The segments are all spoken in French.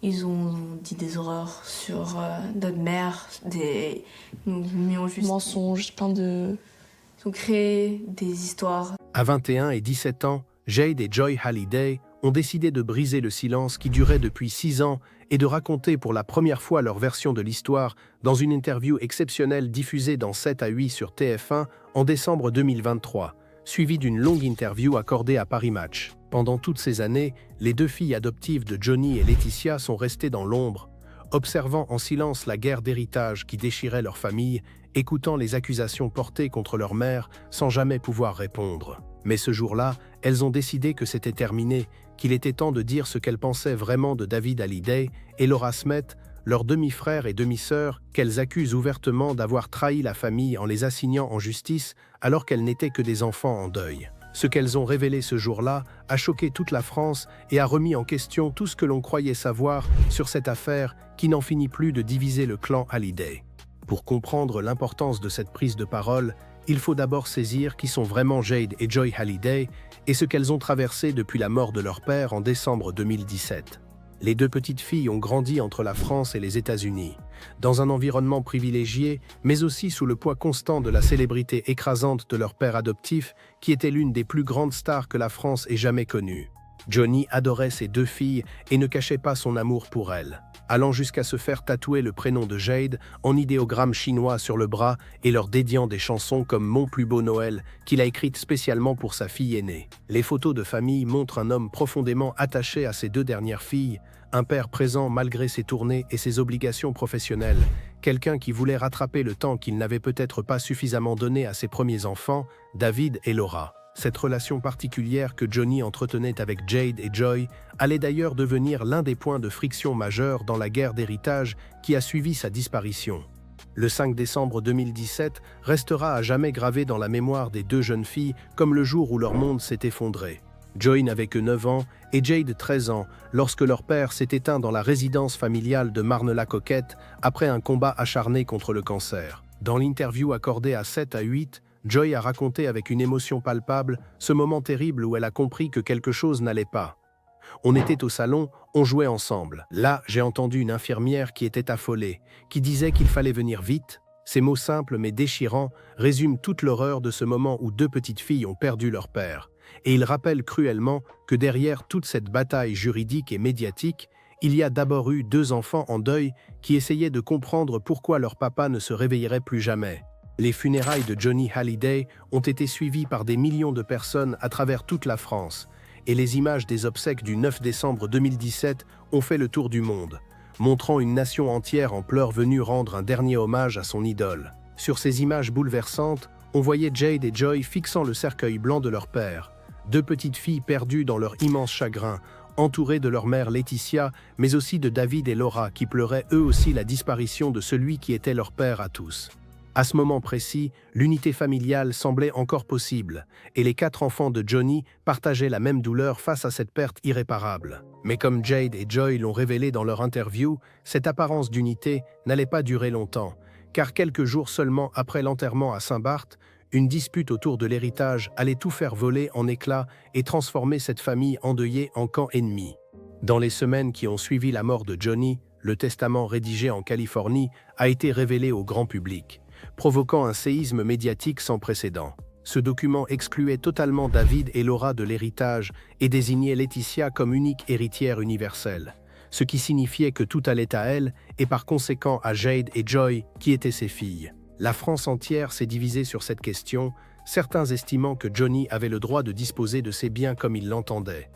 Ils ont dit des horreurs sur notre mère, ils ont juste Mensonges, plein de... ils ont créé des histoires. À 21 et 17 ans, Jade et Joy Halliday ont décidé de briser le silence qui durait depuis 6 ans et de raconter pour la première fois leur version de l'histoire dans une interview exceptionnelle diffusée dans 7 à 8 sur TF1 en décembre 2023, suivie d'une longue interview accordée à Paris Match. Pendant toutes ces années, les deux filles adoptives de Johnny et Laetitia sont restées dans l'ombre, observant en silence la guerre d'héritage qui déchirait leur famille, écoutant les accusations portées contre leur mère sans jamais pouvoir répondre. Mais ce jour-là, elles ont décidé que c'était terminé, qu'il était temps de dire ce qu'elles pensaient vraiment de David Hallyday et Laura Smet, leur demi-frère et demi-sœur, qu'elles accusent ouvertement d'avoir trahi la famille en les assignant en justice alors qu'elles n'étaient que des enfants en deuil. Ce qu'elles ont révélé ce jour-là a choqué toute la France et a remis en question tout ce que l'on croyait savoir sur cette affaire qui n'en finit plus de diviser le clan Hallyday. Pour comprendre l'importance de cette prise de parole, il faut d'abord saisir qui sont vraiment Jade et Joy Halliday et ce qu'elles ont traversé depuis la mort de leur père en décembre 2017. Les deux petites filles ont grandi entre la France et les États-Unis, dans un environnement privilégié, mais aussi sous le poids constant de la célébrité écrasante de leur père adoptif, qui était l'une des plus grandes stars que la France ait jamais connues. Johnny adorait ses deux filles et ne cachait pas son amour pour elles, allant jusqu'à se faire tatouer le prénom de Jade en idéogramme chinois sur le bras et leur dédiant des chansons comme Mon plus beau Noël, qu'il a écrite spécialement pour sa fille aînée. Les photos de famille montrent un homme profondément attaché à ses deux dernières filles, un père présent malgré ses tournées et ses obligations professionnelles, quelqu'un qui voulait rattraper le temps qu'il n'avait peut-être pas suffisamment donné à ses premiers enfants, David et Laura. Cette relation particulière que Johnny entretenait avec Jade et Joy allait d'ailleurs devenir l'un des points de friction majeurs dans la guerre d'héritage qui a suivi sa disparition. Le 5 décembre 2017 restera à jamais gravé dans la mémoire des deux jeunes filles comme le jour où leur monde s'est effondré. Joy n'avait que 9 ans et Jade 13 ans lorsque leur père s'est éteint dans la résidence familiale de Marne-la-Coquette après un combat acharné contre le cancer. Dans l'interview accordée à 7 à 8, Joy a raconté avec une émotion palpable ce moment terrible où elle a compris que quelque chose n'allait pas. On était au salon, on jouait ensemble. Là, j'ai entendu une infirmière qui était affolée, qui disait qu'il fallait venir vite. Ces mots simples mais déchirants résument toute l'horreur de ce moment où deux petites filles ont perdu leur père. Et ils rappellent cruellement que derrière toute cette bataille juridique et médiatique, il y a d'abord eu deux enfants en deuil qui essayaient de comprendre pourquoi leur papa ne se réveillerait plus jamais. Les funérailles de Johnny Hallyday ont été suivies par des millions de personnes à travers toute la France, et les images des obsèques du 9 décembre 2017 ont fait le tour du monde, montrant une nation entière en pleurs venue rendre un dernier hommage à son idole. Sur ces images bouleversantes, on voyait Jade et Joy fixant le cercueil blanc de leur père, deux petites filles perdues dans leur immense chagrin, entourées de leur mère Laetitia, mais aussi de David et Laura qui pleuraient eux aussi la disparition de celui qui était leur père à tous. À ce moment précis, l'unité familiale semblait encore possible, et les 4 enfants de Johnny partageaient la même douleur face à cette perte irréparable. Mais comme Jade et Joy l'ont révélé dans leur interview, cette apparence d'unité n'allait pas durer longtemps, car quelques jours seulement après l'enterrement à Saint-Barth, une dispute autour de l'héritage allait tout faire voler en éclats et transformer cette famille endeuillée en camp ennemi. Dans les semaines qui ont suivi la mort de Johnny, le testament rédigé en Californie a été révélé au grand public, provoquant un séisme médiatique sans précédent. Ce document excluait totalement David et Laura de l'héritage et désignait Laetitia comme unique héritière universelle, ce qui signifiait que tout allait à elle et par conséquent à Jade et Joy, qui étaient ses filles. La France entière s'est divisée sur cette question, certains estimant que Johnny avait le droit de disposer de ses biens comme il l'entendait,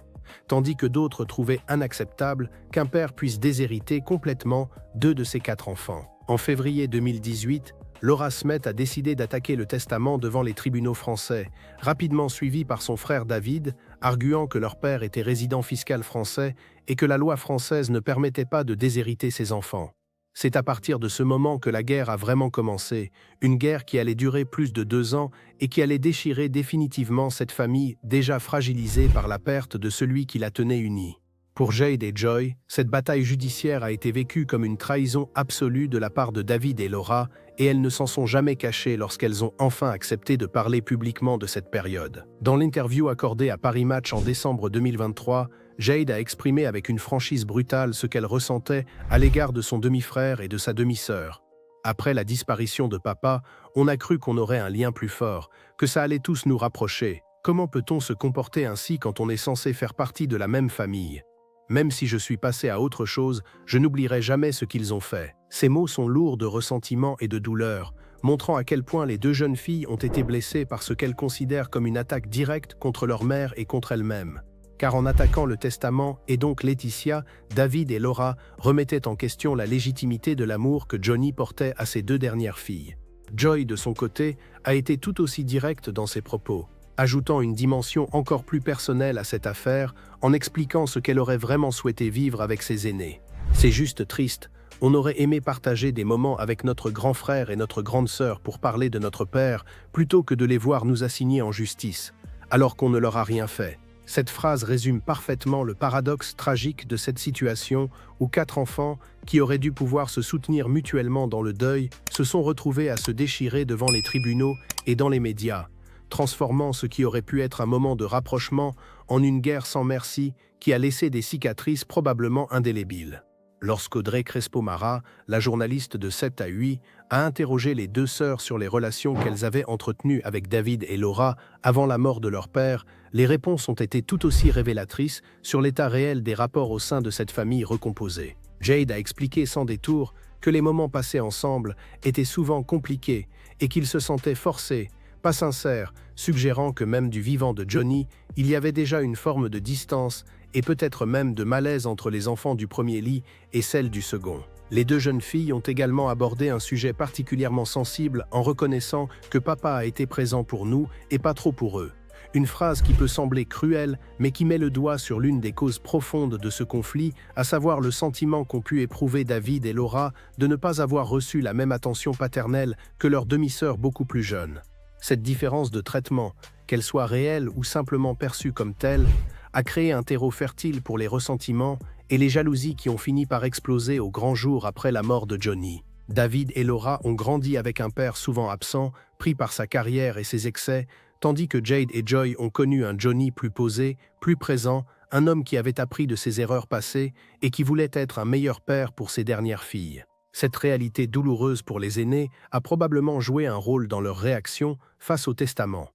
tandis que d'autres trouvaient inacceptable qu'un père puisse déshériter complètement 2 de ses 4 enfants. En février 2018, Laura Smet a décidé d'attaquer le testament devant les tribunaux français, rapidement suivi par son frère David, arguant que leur père était résident fiscal français et que la loi française ne permettait pas de déshériter ses enfants. C'est à partir de ce moment que la guerre a vraiment commencé, une guerre qui allait durer plus de 2 ans et qui allait déchirer définitivement cette famille déjà fragilisée par la perte de celui qui la tenait unie. Pour Jade et Joy, cette bataille judiciaire a été vécue comme une trahison absolue de la part de David et Laura, et elles ne s'en sont jamais cachées lorsqu'elles ont enfin accepté de parler publiquement de cette période. Dans l'interview accordée à Paris Match en décembre 2023, Jade a exprimé avec une franchise brutale ce qu'elle ressentait à l'égard de son demi-frère et de sa demi-sœur. Après la disparition de papa, on a cru qu'on aurait un lien plus fort, que ça allait tous nous rapprocher. Comment peut-on se comporter ainsi quand on est censé faire partie de la même famille? Même si je suis passé à autre chose, je n'oublierai jamais ce qu'ils ont fait. Ces mots sont lourds de ressentiment et de douleur, montrant à quel point les deux jeunes filles ont été blessées par ce qu'elles considèrent comme une attaque directe contre leur mère et contre elles-mêmes. Car en attaquant le testament et donc Laetitia, David et Laura remettaient en question la légitimité de l'amour que Johnny portait à ses deux dernières filles. Joy, de son côté, a été tout aussi directe dans ses propos, ajoutant une dimension encore plus personnelle à cette affaire en expliquant ce qu'elle aurait vraiment souhaité vivre avec ses aînés. C'est juste triste, on aurait aimé partager des moments avec notre grand frère et notre grande sœur pour parler de notre père, plutôt que de les voir nous assigner en justice, alors qu'on ne leur a rien fait. Cette phrase résume parfaitement le paradoxe tragique de cette situation où 4 enfants, qui auraient dû pouvoir se soutenir mutuellement dans le deuil, se sont retrouvés à se déchirer devant les tribunaux et dans les médias, transformant ce qui aurait pu être un moment de rapprochement en une guerre sans merci qui a laissé des cicatrices probablement indélébiles. Lorsqu'Audrey Crespo-Mara, la journaliste de 7 à 8, a interrogé les deux sœurs sur les relations qu'elles avaient entretenues avec David et Laura avant la mort de leur père, les réponses ont été tout aussi révélatrices sur l'état réel des rapports au sein de cette famille recomposée. Jade a expliqué sans détour que les moments passés ensemble étaient souvent compliqués et qu'ils se sentaient forcés, pas sincères, suggérant que même du vivant de Johnny, il y avait déjà une forme de distance et peut-être même de malaise entre les enfants du premier lit et celles du second. Les deux jeunes filles ont également abordé un sujet particulièrement sensible en reconnaissant que papa a été présent pour nous et pas trop pour eux. Une phrase qui peut sembler cruelle, mais qui met le doigt sur l'une des causes profondes de ce conflit, à savoir le sentiment qu'ont pu éprouver David et Laura de ne pas avoir reçu la même attention paternelle que leur demi-sœur beaucoup plus jeune. Cette différence de traitement, qu'elle soit réelle ou simplement perçue comme telle, a créé un terreau fertile pour les ressentiments et les jalousies qui ont fini par exploser au grand jour après la mort de Johnny. David et Laura ont grandi avec un père souvent absent, pris par sa carrière et ses excès, tandis que Jade et Joy ont connu un Johnny plus posé, plus présent, un homme qui avait appris de ses erreurs passées et qui voulait être un meilleur père pour ses dernières filles. Cette réalité douloureuse pour les aînés a probablement joué un rôle dans leur réaction face au testament.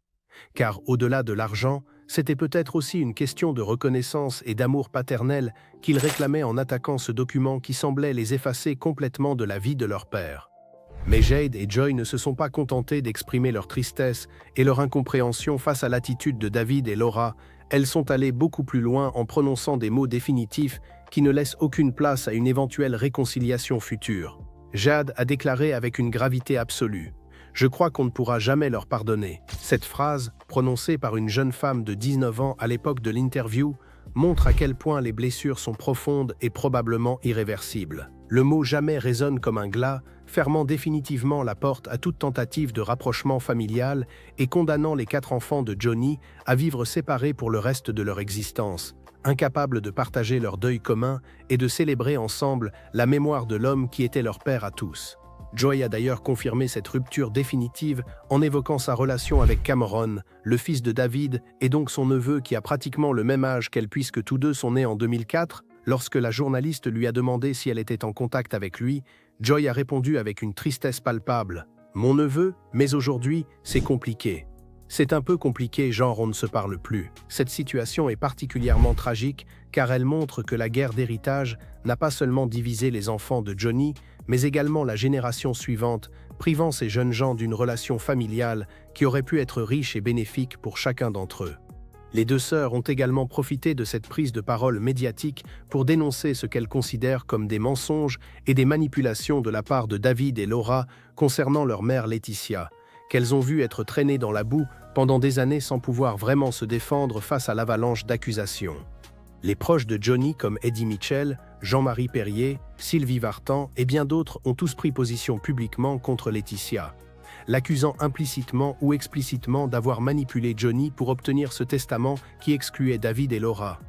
Car au-delà de l'argent, c'était peut-être aussi une question de reconnaissance et d'amour paternel qu'ils réclamaient en attaquant ce document qui semblait les effacer complètement de la vie de leur père. Mais Jade et Joy ne se sont pas contentés d'exprimer leur tristesse et leur incompréhension face à l'attitude de David et Laura. Elles sont allées beaucoup plus loin en prononçant des mots définitifs qui ne laissent aucune place à une éventuelle réconciliation future. Jade a déclaré avec une gravité absolue: « Je crois qu'on ne pourra jamais leur pardonner ». Cette phrase, prononcée par une jeune femme de 19 ans à l'époque de l'interview, montre à quel point les blessures sont profondes et probablement irréversibles. Le mot « jamais » résonne comme un glas, fermant définitivement la porte à toute tentative de rapprochement familial et condamnant les 4 enfants de Johnny à vivre séparés pour le reste de leur existence, incapables de partager leur deuil commun et de célébrer ensemble la mémoire de l'homme qui était leur père à tous. Joy a d'ailleurs confirmé cette rupture définitive en évoquant sa relation avec Cameron, le fils de David et donc son neveu qui a pratiquement le même âge qu'elle puisque tous deux sont nés en 2004. Lorsque la journaliste lui a demandé si elle était en contact avec lui, Joy a répondu avec une tristesse palpable: « Mon neveu, mais aujourd'hui, c'est compliqué. C'est un peu compliqué, genre on ne se parle plus. » Cette situation est particulièrement tragique car elle montre que la guerre d'héritage n'a pas seulement divisé les enfants de Johnny, mais également la génération suivante, privant ces jeunes gens d'une relation familiale qui aurait pu être riche et bénéfique pour chacun d'entre eux. Les deux sœurs ont également profité de cette prise de parole médiatique pour dénoncer ce qu'elles considèrent comme des mensonges et des manipulations de la part de David et Laura concernant leur mère Laetitia, qu'elles ont vu être traînées dans la boue pendant des années sans pouvoir vraiment se défendre face à l'avalanche d'accusations. Les proches de Johnny comme Eddie Mitchell, Jean-Marie Perrier, Sylvie Vartan et bien d'autres ont tous pris position publiquement contre Laetitia, l'accusant implicitement ou explicitement d'avoir manipulé Johnny pour obtenir ce testament qui excluait David et Laura.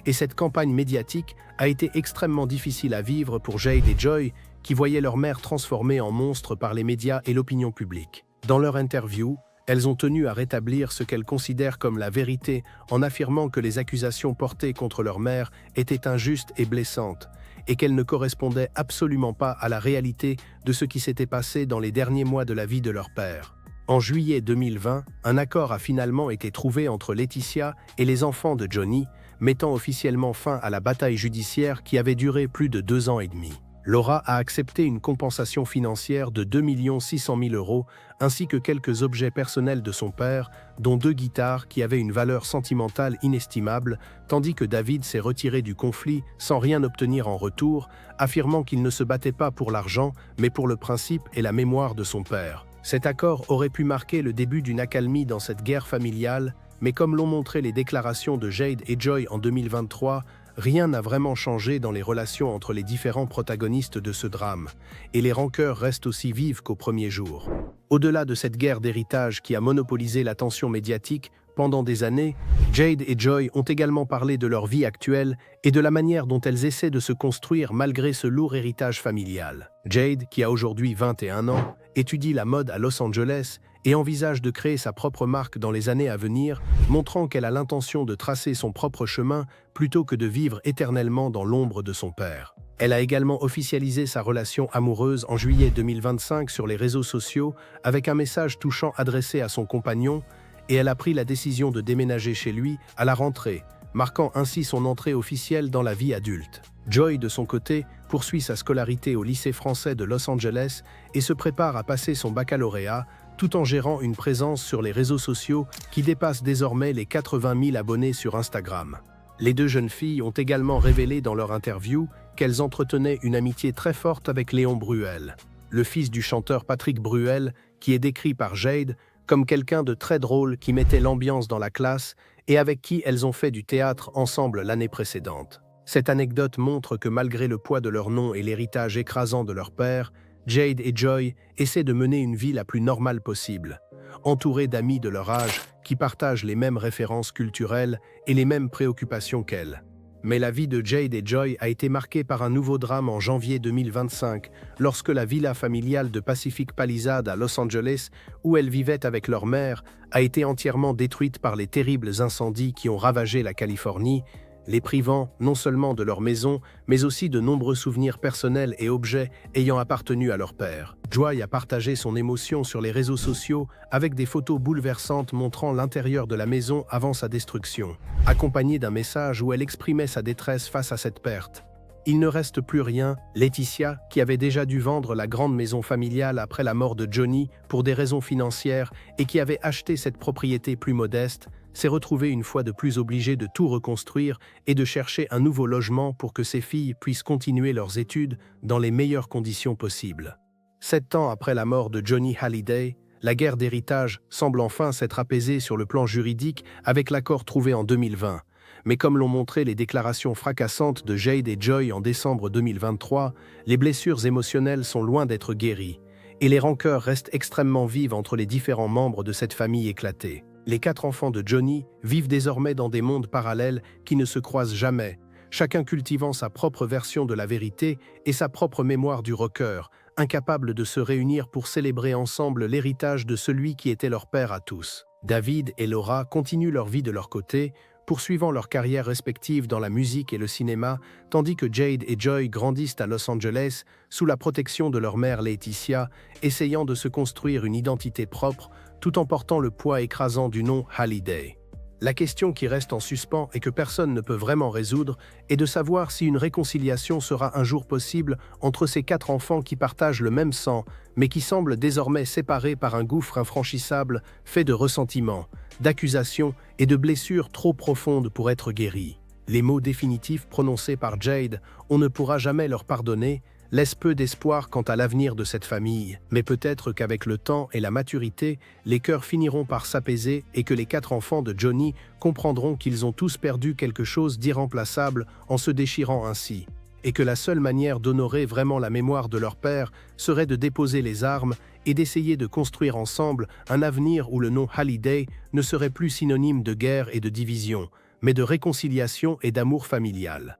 Et cette campagne médiatique a été extrêmement difficile à vivre pour Jade et Joy, qui voyaient leur mère transformée en monstre par les médias et l'opinion publique. Dans leur interview, Elles ont tenu à rétablir ce qu'elles considèrent comme la vérité en affirmant que les accusations portées contre leur mère étaient injustes et blessantes, et qu'elles ne correspondaient absolument pas à la réalité de ce qui s'était passé dans les derniers mois de la vie de leur père. En juillet 2020, un accord a finalement été trouvé entre Laetitia et les enfants de Johnny, mettant officiellement fin à la bataille judiciaire qui avait duré plus de 2 ans et demi. Laura a accepté une compensation financière de 2 600 000 € ainsi que quelques objets personnels de son père, dont 2 guitares qui avaient une valeur sentimentale inestimable, tandis que David s'est retiré du conflit sans rien obtenir en retour, affirmant qu'il ne se battait pas pour l'argent, mais pour le principe et la mémoire de son père. Cet accord aurait pu marquer le début d'une accalmie dans cette guerre familiale, mais comme l'ont montré les déclarations de Jade et Joy en 2023, rien n'a vraiment changé dans les relations entre les différents protagonistes de ce drame, et les rancœurs restent aussi vives qu'au premier jour. Au-delà de cette guerre d'héritage qui a monopolisé l'attention médiatique, pendant des années, Jade et Joy ont également parlé de leur vie actuelle et de la manière dont elles essaient de se construire malgré ce lourd héritage familial. Jade, qui a aujourd'hui 21 ans, étudie la mode à Los Angeles et envisage de créer sa propre marque dans les années à venir, montrant qu'elle a l'intention de tracer son propre chemin plutôt que de vivre éternellement dans l'ombre de son père. Elle a également officialisé sa relation amoureuse en juillet 2025 sur les réseaux sociaux avec un message touchant adressé à son compagnon, et elle a pris la décision de déménager chez lui à la rentrée, marquant ainsi son entrée officielle dans la vie adulte. Joy, de son côté, poursuit sa scolarité au lycée français de Los Angeles et se prépare à passer son baccalauréat, tout en gérant une présence sur les réseaux sociaux qui dépasse désormais les 80 000 abonnés sur Instagram. Les 2 jeunes filles ont également révélé dans leur interview qu'elles entretenaient une amitié très forte avec Léon Bruel, le fils du chanteur Patrick Bruel, qui est décrit par Jade comme quelqu'un de très drôle qui mettait l'ambiance dans la classe et avec qui elles ont fait du théâtre ensemble l'année précédente. Cette anecdote montre que malgré le poids de leur nom et l'héritage écrasant de leur père, Jade et Joy essaient de mener une vie la plus normale possible, entourées d'amis de leur âge qui partagent les mêmes références culturelles et les mêmes préoccupations qu'elles. Mais la vie de Jade et Joy a été marquée par un nouveau drame en janvier 2025, lorsque la villa familiale de Pacific Palisades à Los Angeles, où elles vivaient avec leur mère, a été entièrement détruite par les terribles incendies qui ont ravagé la Californie, les privant non seulement de leur maison, mais aussi de nombreux souvenirs personnels et objets ayant appartenu à leur père. Joy a partagé son émotion sur les réseaux sociaux avec des photos bouleversantes montrant l'intérieur de la maison avant sa destruction, accompagnées d'un message où elle exprimait sa détresse face à cette perte. Il ne reste plus rien. Laetitia, qui avait déjà dû vendre la grande maison familiale après la mort de Johnny pour des raisons financières et qui avait acheté cette propriété plus modeste, s'est retrouvée une fois de plus obligée de tout reconstruire et de chercher un nouveau logement pour que ses filles puissent continuer leurs études dans les meilleures conditions possibles. 7 ans après la mort de Johnny Hallyday, la guerre d'héritage semble enfin s'être apaisée sur le plan juridique avec l'accord trouvé en 2020. Mais comme l'ont montré les déclarations fracassantes de Jade et Joy en décembre 2023, les blessures émotionnelles sont loin d'être guéries, et les rancœurs restent extrêmement vives entre les différents membres de cette famille éclatée. Les 4 enfants de Johnny vivent désormais dans des mondes parallèles qui ne se croisent jamais, chacun cultivant sa propre version de la vérité et sa propre mémoire du rocker, incapables de se réunir pour célébrer ensemble l'héritage de celui qui était leur père à tous. David et Laura continuent leur vie de leur côté, poursuivant leurs carrières respectives dans la musique et le cinéma, tandis que Jade et Joy grandissent à Los Angeles sous la protection de leur mère Laetitia, essayant de se construire une identité propre tout en portant le poids écrasant du nom Hallyday. La question qui reste en suspens et que personne ne peut vraiment résoudre est de savoir si une réconciliation sera un jour possible entre ces 4 enfants qui partagent le même sang, mais qui semblent désormais séparés par un gouffre infranchissable fait de ressentiments, d'accusations et de blessures trop profondes pour être guéries. Les mots définitifs prononcés par Jade « on ne pourra jamais leur pardonner » laissent peu d'espoir quant à l'avenir de cette famille, mais peut-être qu'avec le temps et la maturité, les cœurs finiront par s'apaiser et que les 4 enfants de Johnny comprendront qu'ils ont tous perdu quelque chose d'irremplaçable en se déchirant ainsi, et que la seule manière d'honorer vraiment la mémoire de leur père serait de déposer les armes et d'essayer de construire ensemble un avenir où le nom Hallyday ne serait plus synonyme de guerre et de division, mais de réconciliation et d'amour familial.